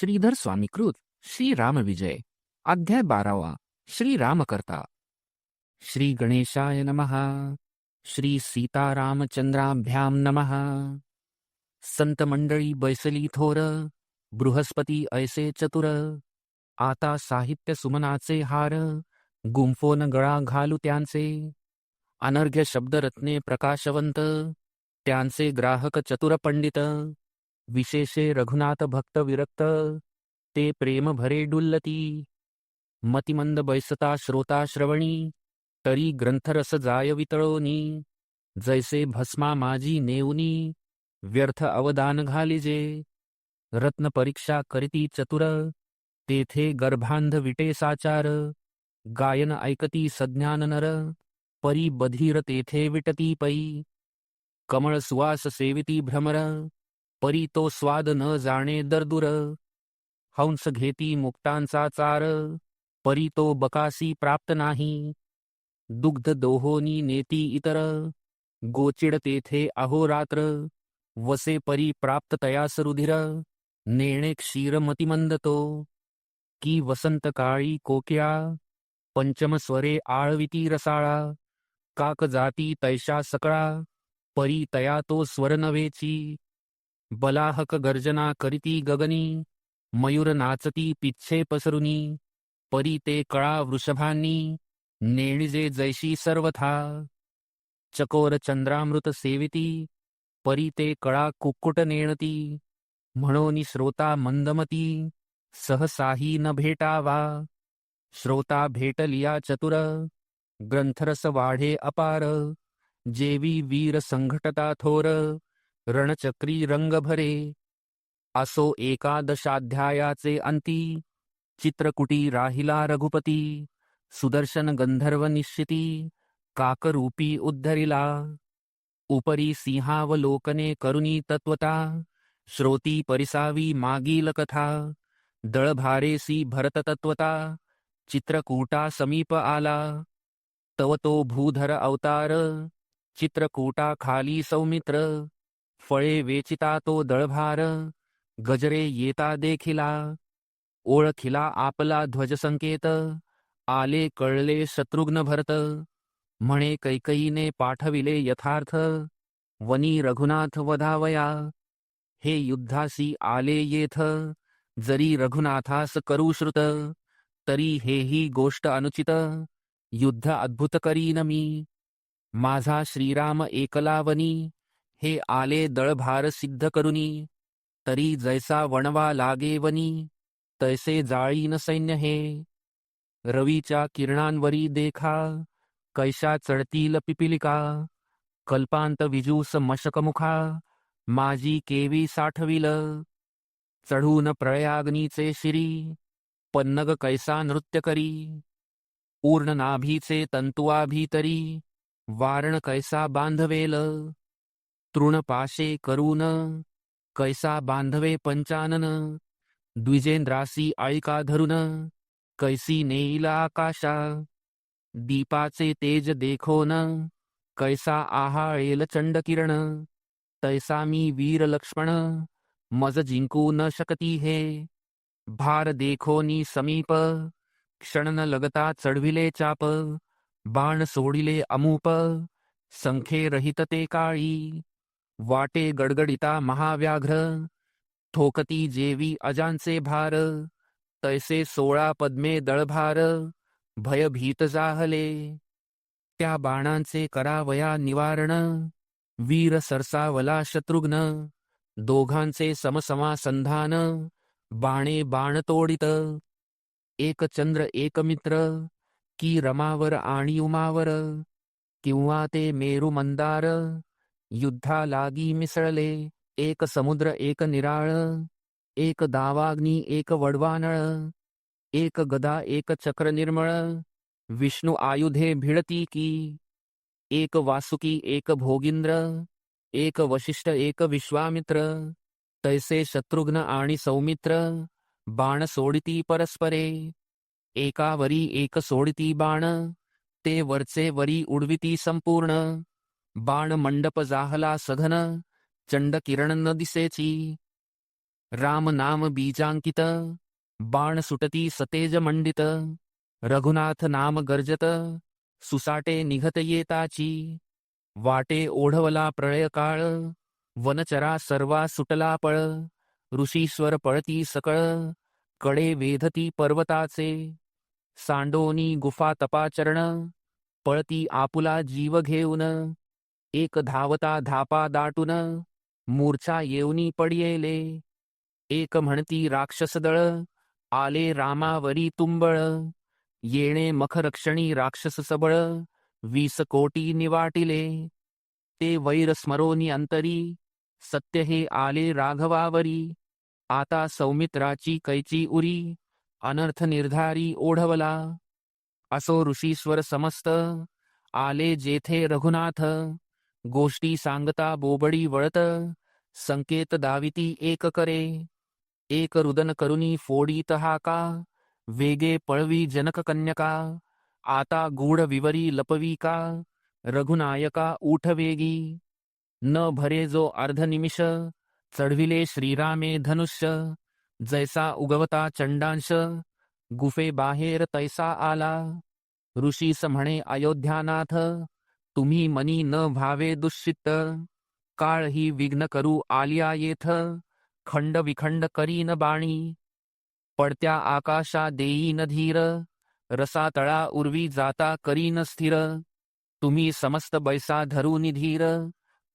श्रीधर स्वामीकृत श्री राम विजय अध्याय 12 श्री राम करता। श्री गणेशाय नमः। श्री सीतारामचंद्राभ्याम नमः। संत मंडळी बैसली थोर, बृहस्पती ऐसे चतुर। आता साहित्य सुमनाचे हार, गुंफोन गळा घालू त्यांचे। अनर्घ्य शब्दरत्ने प्रकाशवंत, त्यांचे ग्राहक चतुर पंडित। विशेषे रघुनाथ भक्त विरक्त, ते प्रेम भरे डुल्लती। मतिमंद बैसता श्रोता श्रवणी, तरी ग्रंथरस जाय वितळोनी। जैसे भस्मा माझी नेऊनी, व्यर्थ अवदान घालिजे। रत्न परीक्षा करीती चतुर, तेथे गर्भांध विटे साचार। गायन ऐकती सज्ञान नर, परी बधीर तेथे विटती पै। कमळ सुवास सेविती भ्रमर, परी तो स्वाद न जाणे दरदुर। हंस घेती मुक्तांचा चार, परी तो बकासी प्राप्त नाही। दुग्ध दोहोनी नेती इतर, गोचिड तेथे अहोरात्र। वसे परी प्राप्त तयास रुधिर, नेणे क्षीर मतिमंद तो। की वसंत काळी कोकिळा, पंचम स्वरे आळविती रसाळा। काक जाती तैशा सकळा, परी तया तो स्वर नव्हेची। बलाहक गर्जना करीती गगनी, मयूर नाचती पिच्छे पसरुनी। परी ते कळा वृषभांनी, नेणिजे जैशी सर्वथा। चकोर चंद्रामृत सेविती, परी ते कळा कुक्कुट नेणती। म्हणोनी श्रोता मंदमती, सहसाही न भेटावा। श्रोता भेटलिया चतुर, ग्रंथरस वाढे अपार। जेवी वीर संघटता थोर, रणचक्री रंग भरे। असो एकादशाध्यायाचे अंती, चित्रकुटी राहिला रघुपती। सुदर्शन गंधर्व निश्चिती, काकरूपी उद्धरिला। उपरी सिंहावलोकने करुणी तत्वता, श्रोती परिसावी मागील कथा। दळभारेसी भरत तत्वता, चित्रकूटा समीप आला। तव तो भूधर अवतार, चित्रकूटा खाली सौमित्र। फळे वेचिता तो दळभार, गजरे येता देखिला। ओळखिला आपला ध्वज संकेत, आले कळले शत्रुघ्न भरत। म्हणे कैकईने पाठविले यथार्थ, वनी रघुनाथ वधावया। हे युद्धासी आले येथ, जरी रघुनाथास करू श्रुत। तरी हेही गोष्ट अनुचित, युद्ध अद्भुत करीन मी। माझा श्रीराम एकलावनी, हे आले दळभार सिद्ध करुनी। तरी जैसा वणवा लागेवनी, तैसे जाळीन सैन्य हे। रवीच्या किरणांवरी देखा, कैशा चढतील पिपिलिका। कल्पांत विजूस मशकमुखा, माझी केवी साठविल। चढून प्रयाग्नीचे शिरी, पन्नग कैसा नृत्य करी। पूर्ण नाभीचे तंतुआ भीतरी, वारण कैसा बांधवेल। तृणपाशे करून, कैसा बांधवे पंचानन। द्विजेंद्रासी आळिका धरून, कैसी नेईला आकाशा। दीपाचे तेज देखोन, कैसा आहाळेल चंडकिरण। तैसा मी वीर लक्ष्मण, मज जिंकू न शकती हे। भार देखोनी समीप, क्षण न लगता चढविले चाप। बाण सोडिले अमूप, संखे रहित ते काळी। वाटे गडगडिता महाव्याघ्र, ठोकती जेवी अजांचे भार। तैसे 16 पद्मे दळभार, भयभीत जाहले। त्या बाणांचे करावया निवारण, वीर सरसावला शत्रुघ्न। दोघांचे समसमा संधान, बाणे बाण तोडित। एक चंद्र एक मित्र, की रमावर आणि उमावर। किंवा ते मेरू मंदार, युद्धा लागी मिसळले। एक समुद्र एक निराळ, एक दावाग्नी एक वडवानळ। एक गदा एक चक्र निर्मळ, विष्णू आयुधे भिडती की। एक वासुकी एक भोगिंद्र, एक वशिष्ठ एक विश्वामित्र। तैसे शत्रुघ्न आणि सौमित्र, बाण सोडिती परस्परे। एकावरी एक सोडिती बाण, ते वरचे वरी उडविती संपूर्ण। बाण मंडप जाहला सघन, चंड किरण न दिसेची। राम नाम बीजांकित, बाण सुटती सतेज मंडित, रघुनाथ नाम गर्जत, सुसाटे निघत येताची, वाटे ओढवला प्रळय काळ, वनचरा सर्वा सुटला पळ, ऋषीश्वर पळती सकळ, कडे वेधती पर्वताचे, सांडोनी गुफा तपाचरण, पळती आपुला जीव घेऊन, एक धावता धापा दाटून, मूर्छा येऊनी पडियेले, एक म्हणती राक्षस दळ, आले रामावरी तुंबळ, येणे मखरक्षणी राक्षस सबळ, 20 कोटी निवाटिले, ते वैर स्मरोनी अंतरी, सत्य हे आले राघवावरी, आता सौमित्राची कैची उरी, अनर्थ निर्धारी ओढवला, असो ऋषीश्वर समस्त, आले जेथे रघुनाथ, गोष्टी सांगता बोबडी वळत, संकेत दाविती एक करे, एक रुदन करुनी फोडीत हाका, वेगे पळवी जनक कन्यका, आता गूढ विवरी लपवी का, रघुनायका उठ वेगी, न भरे जो अर्धनिमिष, चढविले श्रीरामे धनुष्य, जैसा उगवता चंडांश, गुफे बाहेर तैसा आला, ऋषीस म्हणे अयोध्यानाथ, तुम्ही मनी न भावे दुश्चित्त, काळ ही विघ्न करू आलिया येथ, खंड विखंड करीन बाणी, पडत्या आकाशा देईन धीर, रसा तळा उर्वी जाता करीन स्थिर, तुम्ही समस्त बैसा धरून धीर,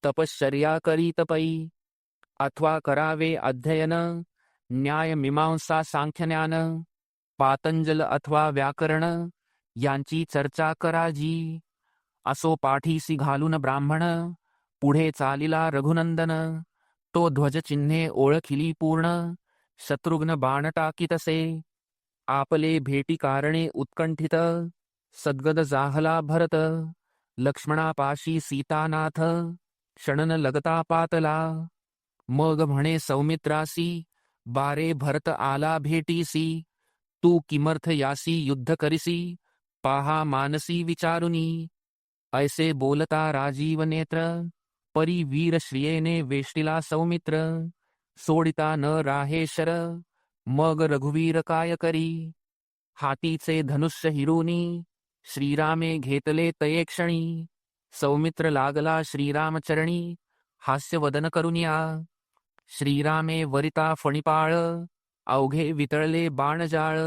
तपश्चर्या करीत पै, अथवा करावे अध्ययन, न्याय मीमांसा सांख्यज्ञान, पातंजल अथवा व्याकरण, यांची चर्चा कराजी, असो पाठीसी घालून ब्राह्मण, पुढे चालिला रघुनंदन, तो ध्वजचिन्हे ओळखिली पूर्ण, शत्रुघ्न बाण टाकीतसे, आपले भेटी कारणे उत्कंठित, सद्गद जाहला भरत, लक्ष्मणापाशी सीतानाथ, क्षणन लगता पातला, मग म्हणे सौमित्रासी, बारे भरत आला भेटीसी, तू किमर्थ यासी युद्ध करिसी, पाहा मानसी विचारुनी, ऐसे बोलता राजीव नेत्र, परी वीर श्रियेने वेष्टिला सौमित्र, सोडिता न राहे शर, मग रघुवीर काय करी, हातीचे धनुष्य हिरुनी, श्रीरामे घेतले तये क्षणी, सौमित्र लागला श्रीरामचरणी, हास्यवदन करुनिया, श्रीरामे वरिता फणिपाळ, अवघे वितळले बाणजाळ,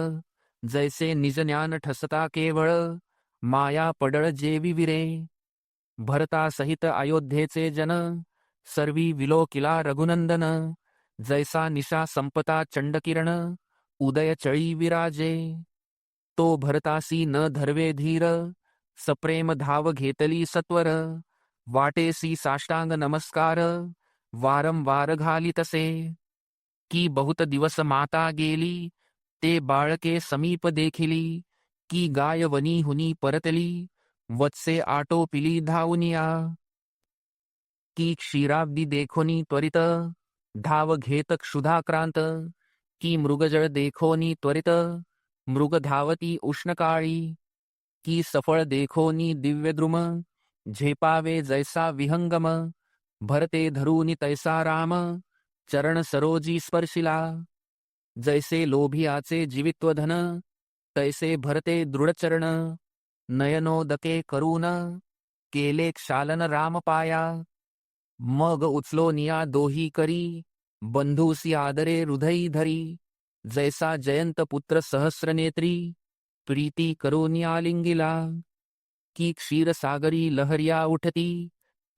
जैसे निजज्ञान ठसता केवळ, माया पडळ जेवी विरे, भरता सहित अयोध्येचे जन, सर्वी विलोकिला रघुनंदन, जैसा निशा संपता चंडकिरण, उदय चळी विराजे, तो भरतासी न धर्वे धीर, सप्रेम धाव घेतली सत्वर, वाटेसी साष्टांग नमस्कार, वारंवार घाली तसे, की बहुत दिवस माता गेली, ते बाळके समीप देखिली, की गाय वनी हुनी परतली, वत्से आटोपिली धावनिया, की क्षीराब्दी देखोनी त्वरित, धाव घेत क्षुधाक्रांत, की मृगजळ देखोनी त्वरित, मृग धावती उष्णकाळी, की सफळ देखोनी दिव्यद्रुम, झेपावे जैसा विहंगम, भरते धरूनी तैसा राम, चरण सरोजी स्पर्शिला, जैसे लोभियाचे जीवित्वधन, तैसे भरते दृढचरण, नयनोदके करून, केले क्षालन राम पाया, मग उचलो निया दोही करी, बंधूसी आदरे हृदयी धरी, जैसा जयंत पुत्र सहस्रनेत्री, प्रीती करून आलिंगिला, की क्षीरसागरी लहर्या उठती,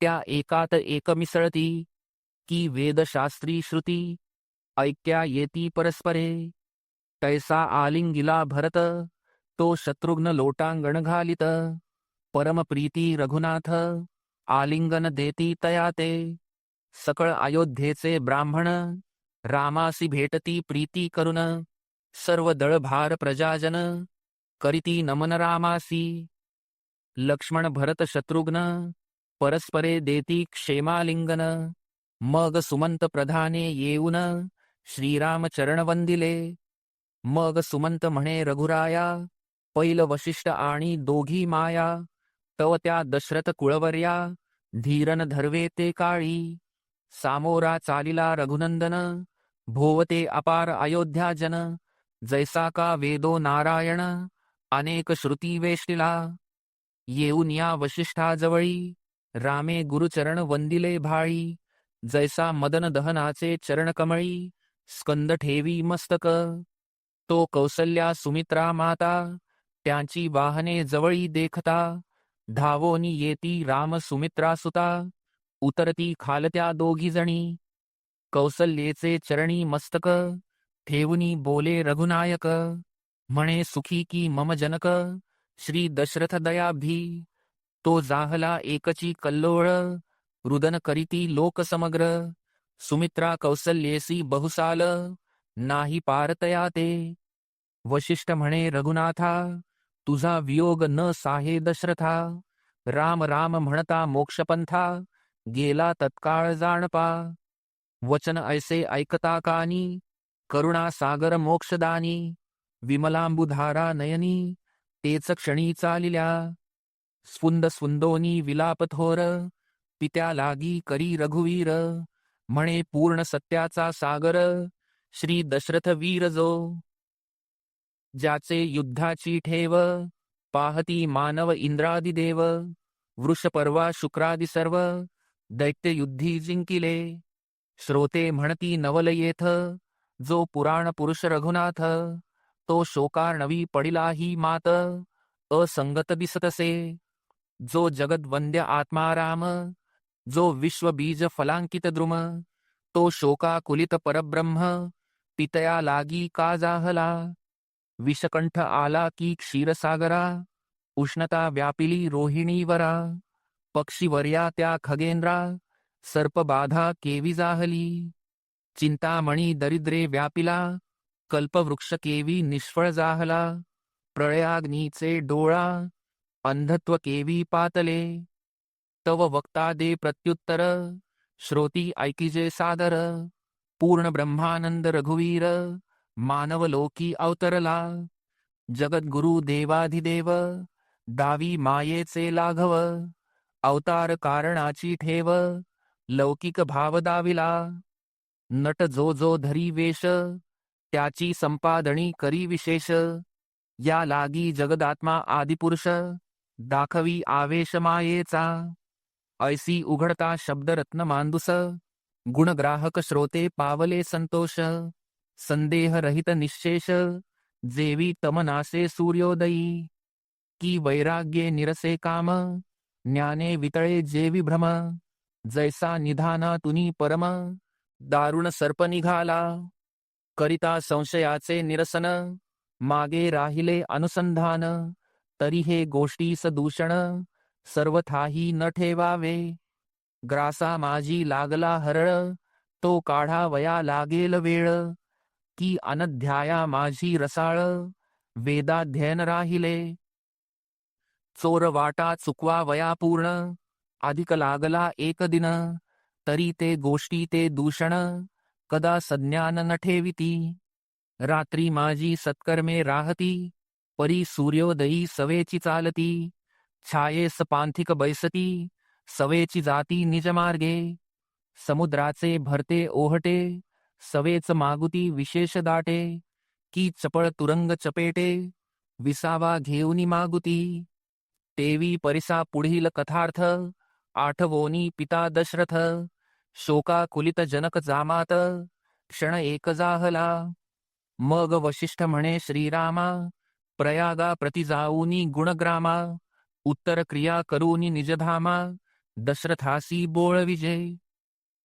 त्या एकात एक मिसळती, की वेदशास्त्री श्रुती, ऐक्या येती परस्परे, तैसा आलिंगिला भरत, तो शत्रुघ्न लोटांगण घालित, परमप्रीती रघुनाथ, आलिंगन देती तयाते, सकळ अयोध्येचे ब्राह्मण, रामासी भेटती प्रीती करुन, सर्व दळभार प्रजाजन, करीती नमन रामासी, लक्ष्मण भरत शत्रुघ्न, परस्परे देती क्षेमालिंगन, मग सुमंत प्रधाने येऊन, श्रीराम चरण वंदिले, मग सुमंत म्हणे रघुराया, पैल वशिष्ठ आणि दोघी माया, तव त्या दशरथ कुळवर्या, धीरन धर्वे ते काळी, सामोरा चालिला रघुनंदन, भोवते अपार अयोध्या जन, जैसा का वेदो नारायण, अनेक श्रुती वेष्टिला. येऊन या वशिष्ठाजवळी, रामे गुरुचरण वंदिले भाळी. जैसा मदन दहनाचे चरणकमळी, स्कंद ठेवी मस्तक. तो कौसल्या सुमित्रा माता, त्यांची वाहने जवळी देखता. धावोनी येती राम सुमित्रा सुता, उतरती खालत्या दोघी जणी. कौसल्येचे चरणी मस्तक, ठेवुनी बोले रघुनायक. म्हणे सुखी की मम जनक, श्री दशरथ दयाभी. तो जाहला एकची कल्लोळ, रुदन करीती लोक समग्र. सुमित्रा कौसल्येसी बहुसाल, नाही पारतया ते. वशिष्ठ म्हणे रघुनाथा, तुझा वियोग न साहे दशरथा. राम राम म्हणता मोक्षपंथा, गेला तत्काळ जाणपा. वचन ऐसे ऐकता कानी, करुणा सागर मोक्षदानी. विमलांबुधारा नयनी, तेच क्षणी चालिल्या. स्फुंद स्फुंदोनी विलाप थोर, पित्या लागी करी रघुवीर. म्हणे पूर्ण सत्याचा सागर, श्री दशरथ वीर जो. ज्याचे युद्धाची ठेव, पाहती मानव इंद्रादिदेव. वृषपर्वा शुक्रादि सर्व, दैत्य युद्धी जिंकिले. श्रोते म्हणती नवल येथ, जो पुराण पुरुष रघुनाथ. तो शोकार्णवी पडिला ही मात, असंगत दिसतसे. जो जगद्वंद्य आत्मा राम, जो विश्वबीज फलांकित द्रुम. तो शोकाकुलित परब्रह्म, पितया लागी का जाहला. विषकंठ आला की क्षीरसागरा, उष्णता व्यापिली रोहिणीवरा. पक्षीवर्या त्या खगेंद्रा, सर्पबाधा केवी जाहली. चिंतामणी दरिद्रे व्यापिला, कल्पवृक्ष केवी निष्फळ जाहला. प्रळयाग्नीचे डोळा, अंधत्व केवी पातले. तव वक्ता दे प्रत्युत्तर, श्रोती ऐकिजे सादर. पूर्ण ब्रह्मानंद रघुवीर, मानवलोकी अवतरला. जगद्गुरु देवाधिदेव, दावी मायेचे लाघव. अवतार कारणाची ठेव, लौकिक भाव दाविला. नट जो जो धरी वेश, त्याची संपादणी करी विशेष. या लागी जगदात्मा आदिपुरुष, दाखवी आवेश मायेचा. ऐसी उघडता शब्दरत्न मांदुस, गुणग्राहक श्रोते पावले संतोष. संदेह रहित निश्शेष, जेवी तमनासे सूर्योदयी. की वैराग्ये निरसे काम, ज्ञाने वितळे जेवी भ्रम. जैसा निधाना तुनी परम, दारुण सर्प निघाला. करिता संशयाचे निरसन, मागे राहिले अनुसंधान. तरी हे गोष्टीस दूषण, सर्वथाही न ठेवावे. ग्रासा माझी लागला हरळ, तो काढावया लागेल वेळ. की अनध्याया माझी रसाळ, वेदाध्ययन राहिले. चोर वाटा चुकवा वया पूर्ण, अधिक लागला एक दिन. तरी ते गोष्टी ते दूषण, कदा सज्ञान न ठेविती. रात्री माझी सत्कर्मे राहती, परी सूर्योदयी सवेची चालती. छायेस पांथिक बैसती, सवेची जाती निजमार्गे. समुद्राचे भरते ओहटे, सवेच मागुती विशेष दाटे. की चपळ तुरंग चपेटे, विसावा घेऊनी मागुती. तेवी परिसा पुढील कथार्थ, आठवोनी पिता दशरथ. शोकाकुलित जनक जामात, क्षण एक जाहला. मग वशिष्ठ म्हणे श्रीरामा, प्रयागा प्रति जाऊनी गुणग्रामा. उत्तर क्रिया करूनी निजधामा, दशरथासी बोळ विजय.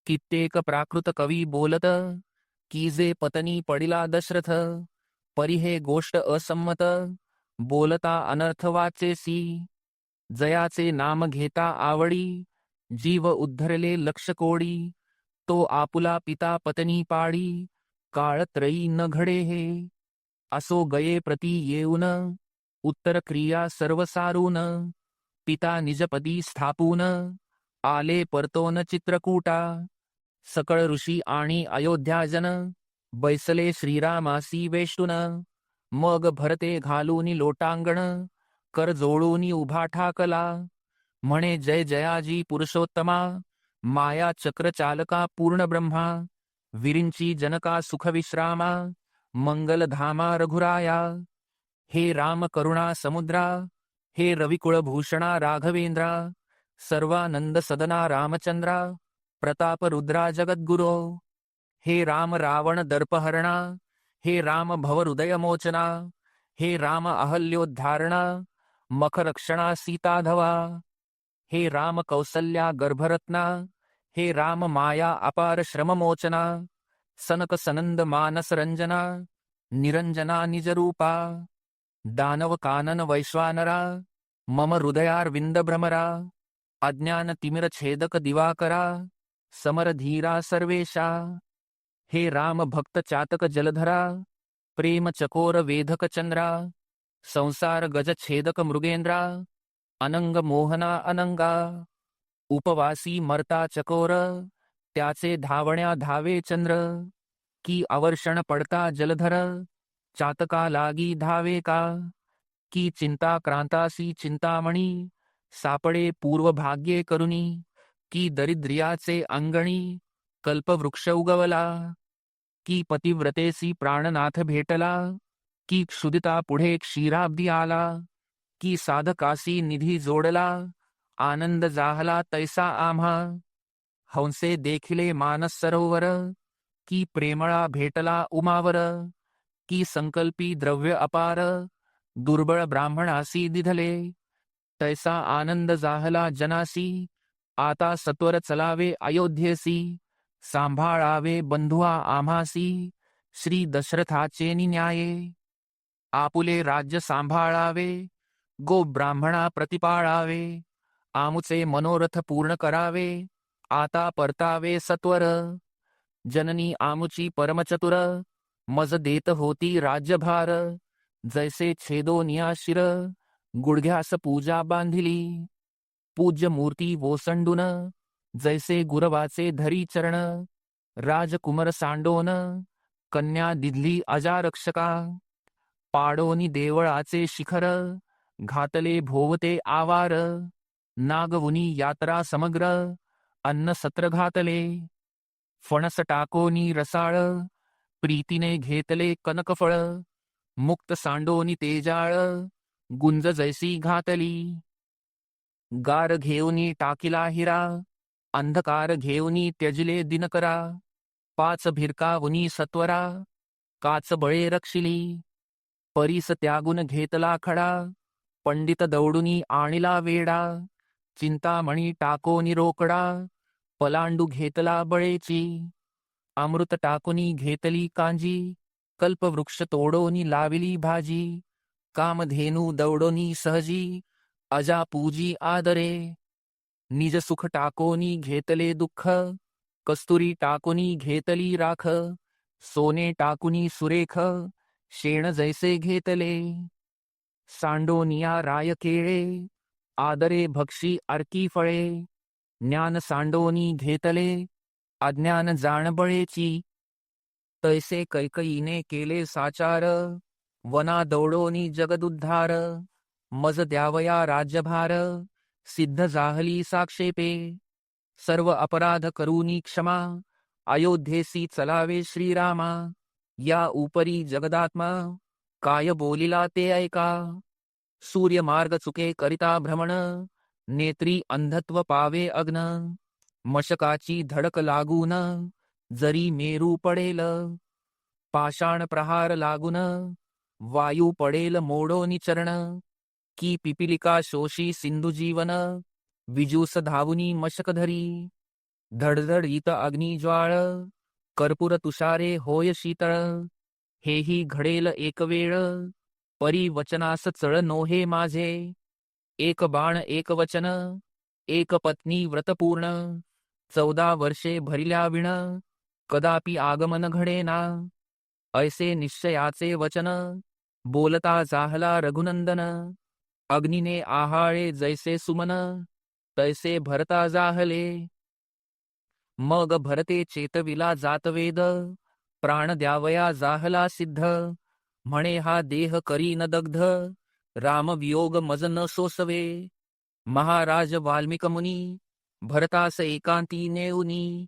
कित्येक प्राकृत कवी बोलत, की जे पतनी पडिला दशरथ. परी हे गोष्ट असंमत, बोलता अनर्थ वाचेसी. जयाचे नाम घेता आवडी, जीव उद्धरले लक्ष कोडी. तो आपुला पिता पत्नी पाडी, काळत्रयी न घडे हे. असो गये प्रती येऊन, उत्तर क्रिया सर्व सारून. पिता निजपदी स्थापून, आले परतोन चित्रकूटा. सकळ ऋषी आणि अयोध्याजन, बैसले श्रीरामासी वेष्टून. मग भरते घालूनी लोटांगण, कर जोडूनी उभा ठाकला. म्हणे जय जयाजी पुरुषोत्तमा, माया चक्र चालका पूर्ण ब्रह्मा. विरिंची जनका सुखविश्रामा मंगलधामा रघुराया. हे राम करुणा समुद्रा हे रविकुळभूषणा राघवेंद्रा सर्वानंद सदना रामचंद्रा प्रताप रुद्रा जगद्गुरो. हे राम रावण दर्पहरणा हे राम भवहृदयमोचना हे राम अहल्योद्धारणा मखरक्षणा सीताधवा. हे राम कौसल्या गर्भरत्ना हे राम माया अपार श्रममोचना सनक सनंद मानस रंजना निरंजना निजरूपा. दानव कानन वैश्वानरा मम हृदयारविंद भ्रमरा अज्ञान तिमिर छेदक दिवाकरा समर धीरा सर्वेशा. हे राम भक्त चातक जलधरा प्रेम चकोर वेधक चंद्रा संसार गज छेदक मृगेंद्रा अनंग मोहना अनंगा. उपवासी मरता चकोर त्याचे धावण्या धावे चंद्र की अवर्षण पडता जलधर चातका लागी धावे का. की चिंता क्रांतासी चिंतामणी सापडे पूर्व भाग्ये करुणी की दरिद्रियाचे अंगणी कल्पवृक्ष उगवला. की पतिव्रतेसी प्राणनाथ भेटला की क्षुदिता पुढे क्षीराब्दी आला. की साधकासी निधी जोडला आनंद जाहला तैसा आम्हा. हंसे देखिले मानस सरोवर की प्रेमळा भेटला उमावर. की संकल्पी द्रव्य अपार दुर्बळ ब्राह्मणासी दिधले तैसा आनंद जाहला जनासी. आता सत्वर चलावे अयोध्येसी सांभाळावे बंधुआ आम्हासी श्री दशरथाचे न्याये. आपुले राज्य सांभाळावे गो ब्राह्मणा प्रतिपाळावे आमुचे मनोरथ पूर्ण करावे आता परतावे सत्वर. जननी आमुची परमचतुर मज देत होती राज्यभार जैसे छेदो नियाशिर गुडघ्यास पूजा बांधिली. पूज्य मूर्ती वोसंडून जैसे गुरवाचे धरी चरण राजकुमार सांडोन कन्या दिधली अजारक्षका. पाडोनी देवळाचे शिखर घातले भोवते आवार नागवुनी यात्रा समग्र अन्न सत्र घातले. फणस टाकोनी रसाळ प्रीतीने घेतले कनकफळ मुक्त सांडोनी तेजाळ गुंज जैसी घातली. गार घेऊनी टाकिला हिरा अंधकार घेऊनी त्यजिले दिनकरा. पाच भिरकावुनी सत्वरा काच बळे रक्षिली. परीस त्यागुन घेतला खडा पंडित दौडुनी आणिला वेडा. चिंतामणी टाकोनी रोकडा पलांडू घेतला बळेची. अमृत टाकुनी घेतली कांजी कल्पवृक्ष तोडोनी लाविली भाजी. कामधेनू दौडोनी सहजी अजा पूजी आदरे. निज सुख टाकोनी घेतले दुःख कस्तुरी टाकुनी घेतली राख. सोने टाकुनी सुरेख शेण जैसे घेतले. सांडोनिया राय केळे आदरे भक्षी अर्की फळे. ज्ञान सांडोनी घेतले अज्ञान जाणबळेची. तैसे कैकयीने केले साचार वना दौडोनी जगदुद्धार. मज द्यावया राज्यभार सिद्ध जाहली साक्षेपे. सर्व अपराध करूनी क्षमा अयोध्येसी चलावे श्रीरामा. या उपरी जगदात्मा काय बोलिला ते ऐका. सूर्य मार्ग चुके करिता भ्रमण नेत्री अंधत्व पावे अग्न. मशकाची धडक लागून जरी मेरू पडेल. पाषाण प्रहार लागून वायू पडेल मोडोनी चरण. की पिपिलिका शोषी सिंधु जीवन विजूस धावुनी मशक धरी. धडधडीत अग्निज्वाळ कर्पूर तुषारे होय शीतळ. हेही घडेल एक वेळ परी वचनास चळ नोहे माझे. एक बाण एक वचन एक पत्नी व्रतपूर्ण. 14 वर्षे भरिल्या विण कदापि आगमन घडेना. ऐसे निश्चयाचे वचन बोलता जाहला रघुनंदन. अग्नीने आहाळे जैसे सुमन तैसे भरता जाहले. मग भरते चेतविला जातवेद प्राण द्यावया जाहला सिद्ध. म्हणे हा देह करी न दग्ध राम वियोग मज न सोसवे. महाराज वाल्मिक मुनी भरतास एकांती नेऊनी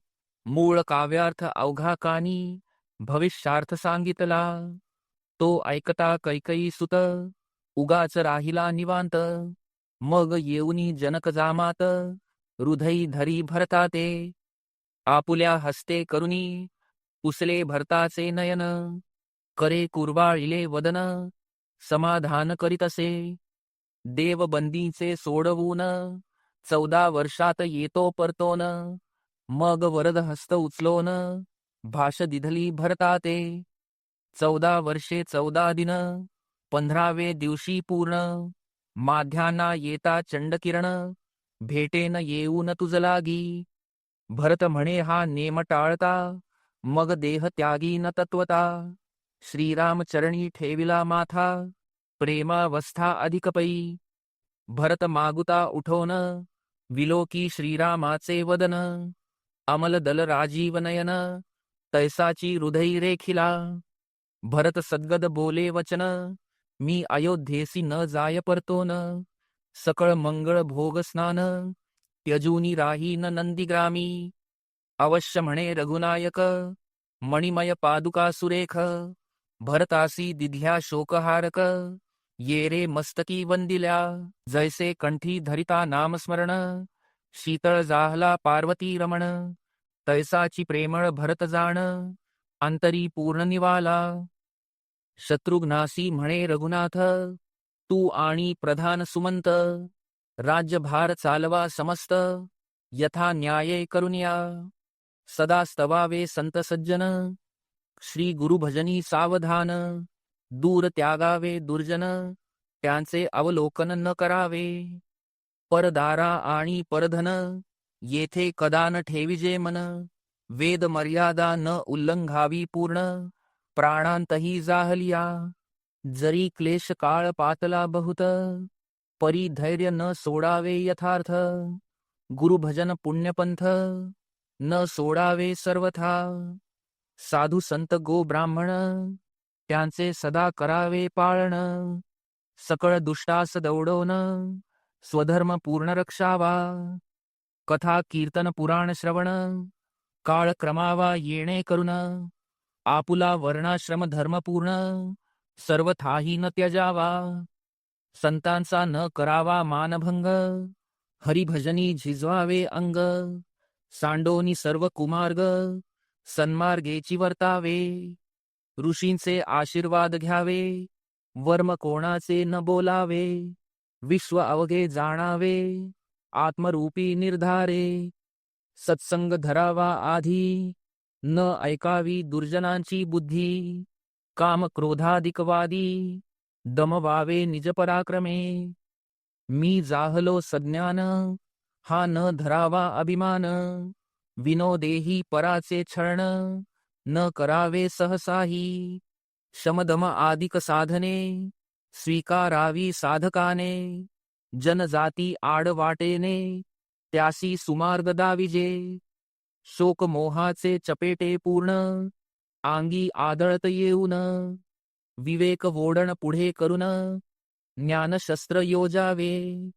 मूळ काव्यार्थ अवघा कानी भविष्यार्थ सांगितला. तो ऐकता कैकयी सुत उगाच राहिला निवांत. मग येऊनी जनक जामात हृदयी धरी भरता ते. आपुल्या हस्ते करुनी पुसले भरताचे नयन. करे कुरवाळिले वदन समाधान करीतसे. देवबंदीचे सोडवून 14 वर्षात येतो परतोन. मग वरद हस्त उचलोन भाष दिधली भरता ते. 14 वर्षे 14 दिन 15वे दिवशी पूर्ण. माध्याना येता चंडकिरण भेटेन येऊन तुझ लागी. भरत म्हणे हा नेम टाळता मग देह त्यागी न तत्वता. श्रीराम चरणी ठेविला माथा प्रेमावस्था अधिकपै. भरत मागुता उठोन विलोकी श्रीरामाचे वदन. अमल दल राजीव नयन तैसाची हृदयी रेखिला. भरत सद्गद बोले वचन मी अयोध्येसी न जाय परतोन. सकळ मंगळ भोग स्नान त्यजूनी राहीन नंदीग्रामी. अवश्य म्हणे रघुनायक मणिमय पादुका सुरेख. भरतासी दिध्या शोकहारक ये रे मस्तकी वंदिल्या. जैसे कंठी धरिता नामस्मरण शीतळ जाहला पार्वती रमण. तैसाची प्रेमळ भरत जाण अंतरी पूर्ण निवाला. शत्रुघ्नासी म्हणे रघुनाथ तू आणि प्रधान सुमंत. राज्यभार चालवा समस्त यथा न्याये करुनिया. सदा स्तवावे संत सज्जन श्री गुरुभजनी सावधान. दूर त्यागावे दुर्जन त्यांचे अवलोकन न करावे. परदारा आणि परधन येथे कदा न ठेविजे मन. वेद मर्यादा न उल्लंघावी पूर्ण प्राणांतही जाहलिया. जरी क्लेश काळ पातला बहुत परी धैर्य न सोडावे यथार्थ. गुरुभजन पुण्यपंथ न सोडावे सर्वथा. साधू संत गो ब्राह्मण त्यांचे सदा करावे पाळण. सकळ दुष्टास दौडवण स्वधर्म पूर्ण रक्षावा. कथा कीर्तन पुराण श्रवण काळ क्रमावा येणे करुण. आपुला वर्णाश्रम धर्मपूर्ण सर्वथाही न त्यजावा. संतांचा न करावा मानभंग हरिभजनी झिजवावे अंग. सांडोनी सर्व कुमार्ग सन्मार्गेची वर्तावे. ऋषींचे आशीर्वाद घ्यावे वर्म कोणाचे न बोलावे. विश्व अवघे जाणावे आत्मरूपी निर्धारे. सत्संग धरावा आधी न ऐकावी दुर्जनांची बुद्धी. काम क्रोधाधिकवादी दमवावे निज पराक्रमे. मी जाहलो सज्ञान हा न धरावा अभिमान. विनोदेही पराचे छळण न करावे सहसाही. शमदम आदिक साधने स्वीकारावी साधकाने. जनजाती आडवाटेने त्यासी सुमार्ग दाविजे. शोकमोहाचे चपेटे पूर्ण आंगी आदळत येऊन. विवेक वोडण पुढे करून ज्ञानशस्त्र योजावे.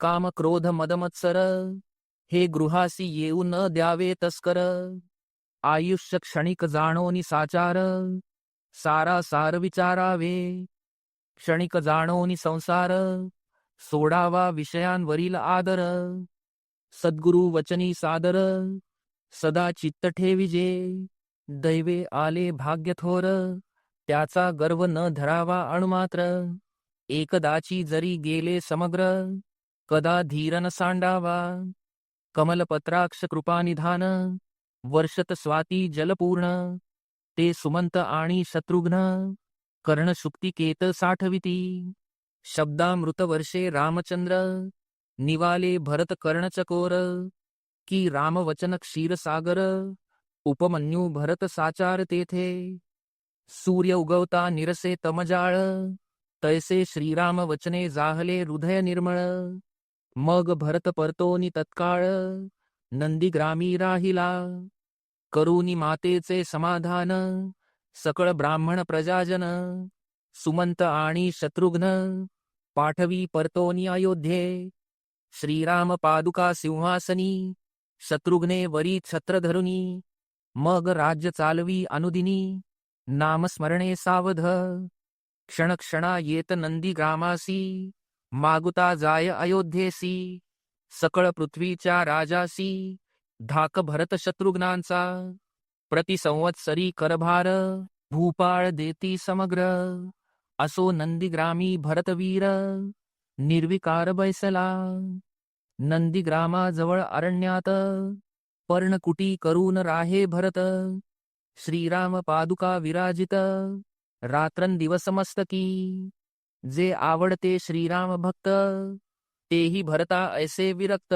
काम क्रोध मदमत्सर हे गृहासी येऊ न द्यावे तस्कर. आयुष्य क्षणिक जाणोनी साचार सारासार विचारावे. क्षणिक जाणोनी संसार सोडावा विषयांवरील आदर. सद्गुरु वचनी सादर सदा चित्त ठेविजे. दैवे आले भाग्य थोर त्याचा गर्व न धरावा अणुमात्र. एकदाची जरी गेले समग्र कदा धीर न सांडावा. कमलपत्राक्ष कृपानिधान वर्षत स्वाती जलपूर्ण. ते सुमंत आणि शत्रुघ्न कर्णशुक्तिकेत साठविती. शब्दामृत वर्षे रामचंद्र निवाले भरत कर्णचकोर. की रामवचन क्षीरसागर उपमन्यू भरत साचार तेथे. सूर्य उगवता निरसे तमजाळ तैसे श्रीराम वचने जाहले हृदय निर्मळ. मग भरत परतोनी तत्काळ नंदीग्रामी राहिला. करुनी मातेचे समाधान सकळ ब्राह्मण प्रजाजन. सुमंत आणि शत्रुघ्न पाठवी परतोनी अयोध्ये. श्रीराम पादुका सिंहासनी शत्रुघ्ने वरी छत्र धरुनी, मग राज्य चालवी अनुदिनी, नामस्मरणे सावध, क्षणक्षणा येत नंदी ग्रामासी, मागुता जाय अयोध्येसी, सकळ पृथ्वीच्या राजासी, धाक भरत शत्रुघ्नांचा, प्रतिसंवत्सरी करभार, भूपाळ देती समग्र, असो नंदीग्रामी भरतवीर, निर्विकार बैसला, नंदीग्रामाजवळ अरण्यात, पर्णकुटी करून राहे भरत, श्रीराम पादुका विराजित, रात्रंदिवस मस्तकी, जे आवडते श्रीराम भक्त, तेही भरता ऐसे विरक्त,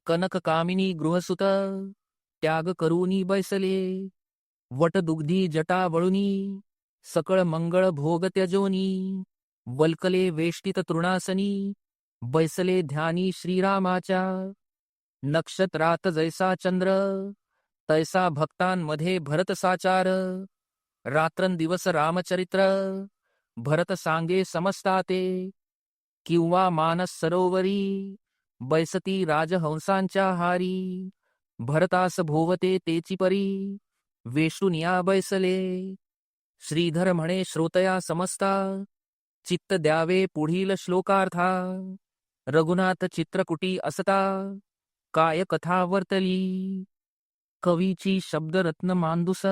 कनक कामिनी गृहसुत, त्याग करूनी बैसले, वटदुग्धी जटा वळुनी, सकळ मंगळ भोग त्यजोनी, वल्कले वेष्टित तृणासनी, बैसले ध्यानी श्रीरामाच्या, नक्षत्रात जैसा चंद्र, तैसा भक्तांमध्ये भरत साचार, रात्रंदिवस रामचरित्र, भरत सांगे समस्ताते, किंवा मानस सरोवरी, बैसती राजहंसांच्या हारी, भरतास भोवते तेची परी, वेष्टुनिया बैसले, श्रीधर म्हणे श्रोतया समस्ता, चित्त द्यावे पुढील श्लोकार्था, रघुनाथ चित्रकुटी असता, काय कथा वर्तली, कवीची शब्दरत्न मांदुस,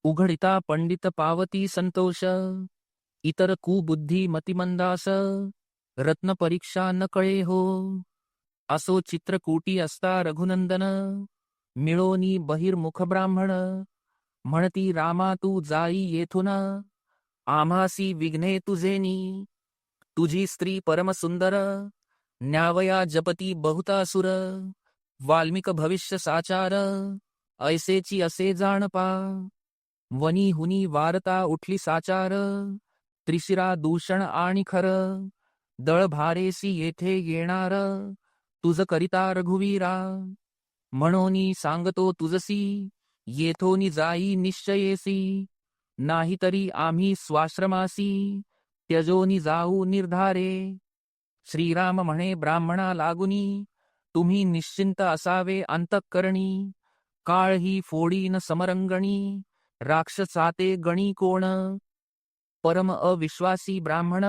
उघडिता पंडित पावती संतोष, इतर कुबुद्धी मतिमंदास, रत्न परीक्षा न कळे हो, असो चित्रकूटी असता रघुनंदन, मिळोनी बहिर्मुख ब्राह्मण, म्हणती रामा तू जाई येथून, आम्हासी विघ्ने तुझेनी, तुझी स्त्री परमसुंदर, न्यावया जपती बहुतासुर, वाल्मिक भविष्य साचार, ऐसेची असे जाणपा, वनी हुनी वारता उठली साचार, त्रिशिरा दूषण आणि खर, दळ भारेसी येथे येणार, तुझ करिता रघुवीरा, म्हणोनी सांगतो तुझसी, येथोनी जाई निश्चयेसी, नाहीतरी आम्ही स्वाश्रमासी, त्यजोनी जाऊ निर्धारे, श्रीराम म्हणे ब्राह्मणा लागुनी, तुम्ही निश्चिंत असावे अंतःकरणी, काळ ही फोडीन समरंगणी, राक्षसाते गणी कोण, परम अविश्वासी ब्राह्मण,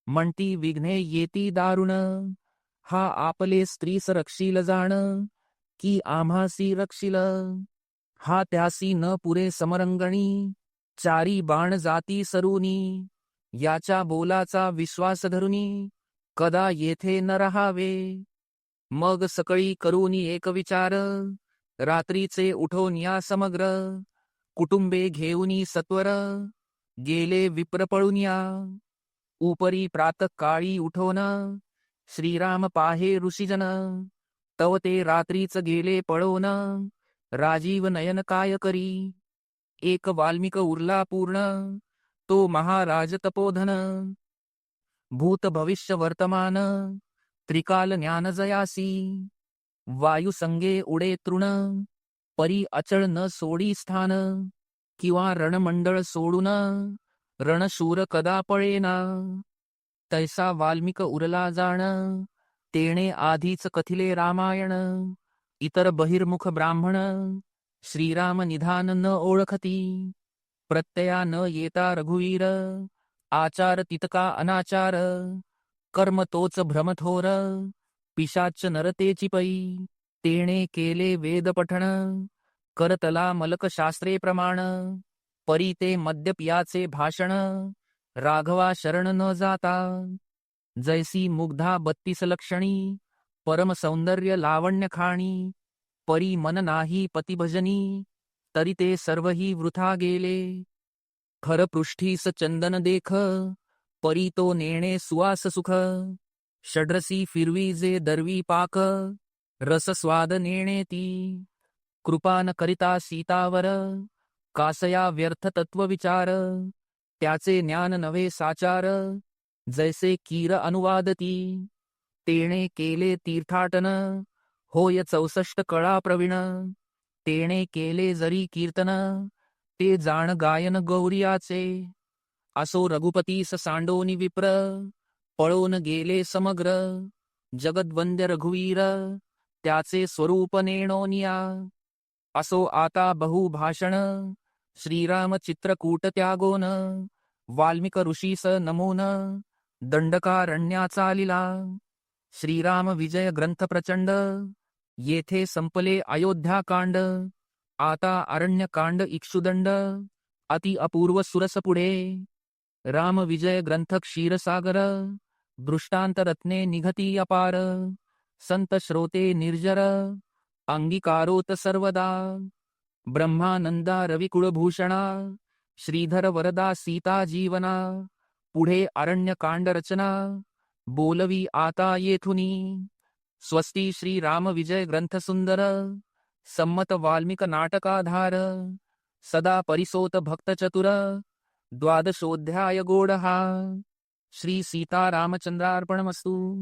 म्हणती विघ्ने येती दारुण, हा आपले स्त्रीस रक्षील जाण, की आम्हासी रक्षील, हा त्यासी न पुरे समरंगणी, चारी बाण जाती सरुनी, याच्या बोलाचा विश्वास धरुनी, कदा येथे न राहावे, मग सकळी करूनी एक विचार, रात्रीचे उठोन या समग्र, कुटुंबे घेऊनी सत्वर, गेले विप्र पळून या, उपरी प्रातःकाळी उठोन, श्रीराम पाहे ऋषीजन, तव ते रात्रीच गेले पळोन, राजीव नयन काय करी, एक वाल्मिक उरला पूर्ण, तो महाराज तपोधन, भूत भविष्य वर्तमान, त्रिकाल ज्ञान जयासी, वायू संगे उडे तृण, परी अचळ न सोडी स्थान, किंवा रणमंडळ सोडून, रणशूर कदा पळेना, तैसा वाल्मिक उरला जाण, तेणे आधीच कथिले रामायण, इतर बहिर्मुख ब्राह्मण, श्रीराम निधान न ओळखती, प्रत्यया न येता रघुवीर, आचार तितका अनाचार, कर्म तोच भ्रमथोर, पिशाच नरतेची पै, तेणे केले वेद पठण, करतला मलक शास्त्रे प्रमाण, परी ते मद्य पियाचे भाषण, राघवा शरण न जाता, जैसी मुग्धा 32 लक्षणी, परम सौंदर्य लावण्य खाणी, परी मन नाही पतिभजनी, तरी ते सर्वही वृथा गेले, खर पृष्ठीस चंदन देख, परी तो नेणे सुवास सुख, षड्रसी फिरवी जे दर्वी पाक, रस स्वाद नेणे ती, कृपा न करिता सीतावर, कासया व्यर्थ तत्व विचार, त्याचे ज्ञान नव्हे साचार, जैसे कीर अनुवादती, तेणे केले तीर्थाटन, होय 64 कळा प्रवीण, तेणे केले जरी कीर्तन, ते जाण गायन गौरियाचे, असो रघुपतीस सांडोनी विप्र, पळोन गेले समग्र, जगद्वंद्य रघुवीर, त्याचे स्वरूप नेणोनिया. असो आता बहुभाषण, श्रीराम चित्रकूट त्यागोन. वाल्मिक ऋषीस नमोन, दंडकारण्या चालिला. श्रीराम विजय ग्रंथ प्रचंड, येथे संपले अयोध्याकांड. आता अरण्यकांड इक्षुदंड, अति अपूर्व सुरस पुढे. राम विजय ग्रंथ क्षीरसागर, दृष्टांत रत्ने निघती अपार. संत श्रोते निर्जर, अंगीकारोत सर्वदा. ब्रह्मानंदा रविकुळभूषणा, श्रीधर वरदा सीता जीवना. पुढे अरण्यकांड रचना, बोलवी आता येथुनी. स्वस्ती श्री राम विजय ग्रंथ सुंदर, संमत वाल्मिक नाटकाधार. सदा परिसोत भक्त चतुर, द्वादशोध्याय गोड हा. श्री सीता रामचंद्रार्पणमस्तु.